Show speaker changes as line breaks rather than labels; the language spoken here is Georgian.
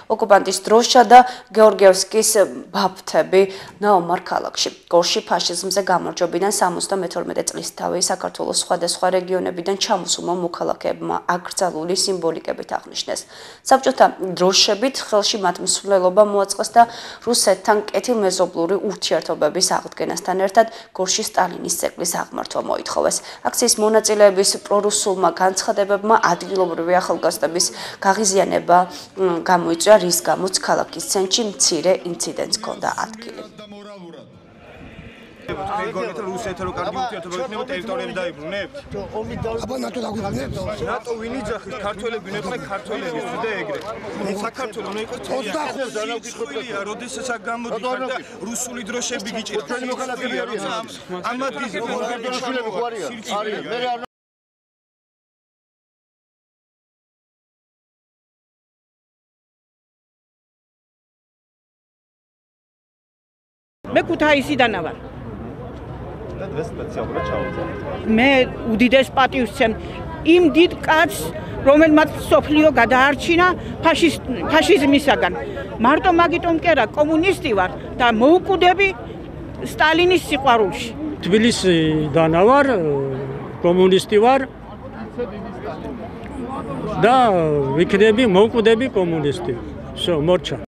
ოკუპანტის დროშა და გეორგიევსკის ბაფთები ნაომარ ქალაქში. გორში ფაშიზმზე გამარჯვებიდან 72 წლის თავი საქართველოს სხვადასხვა რეგიონებიდან ჩამოსულმა მოქალაქეებმა აკრძალული სიმბოლიკებით აღნიშნეს. საბჭოთა დროშებით ხელში მათ მსვლელობა მოაწყეს და რუსეთთან კეთილმეზობლური ურთიერთობების აღდგენასთან ერთად გორში სტალინის ძეგლის აღმართვა მოითხოვეს. აქციის მონაწილეების პრორუსულმა განცხადებებმა ადგილობრივი ახალგაზრდების გაღიზიანება გამოიწვია, რის გამოც ქალაქის ცენტრში მცირე ინციდენტს ჰქონდა ადგილი.
რუსეთთან რო კარგი ურთიერთობა იქნება, ტერიტორიები დაიბრუნებთ?
აბა ნატო დაგვიბრუნებთ?
ნატო ვინ იძახის? ქართველები ნეყნე ქართველები და ეგრე. საქართველოს უნდა იყოს
25
დანაკითხულია, როდესაც აქ გამოდიხარ და რუსული დროშები გიჭირთ. თქვენი მოქალაქეებია, როცა ამ ადგილზე მოხდებილები ხო არიან? არის.
მე ქუთაისიდან ვარ. მე უდიდეს პატივს ვცემ იმ დიდ კაცს, რომელმაც სოფლიო გადაარჩინა ფაშიზმისაგან. მარტო მაგიტომ კი არა, კომუნისტი ვარ და მოუკვდები სტალინის სიყვარულში.
თბილისიდან ვარ, კომუნისტი ვარ და ვიქნები მოუკვდები კომუნისტი. მორჩა.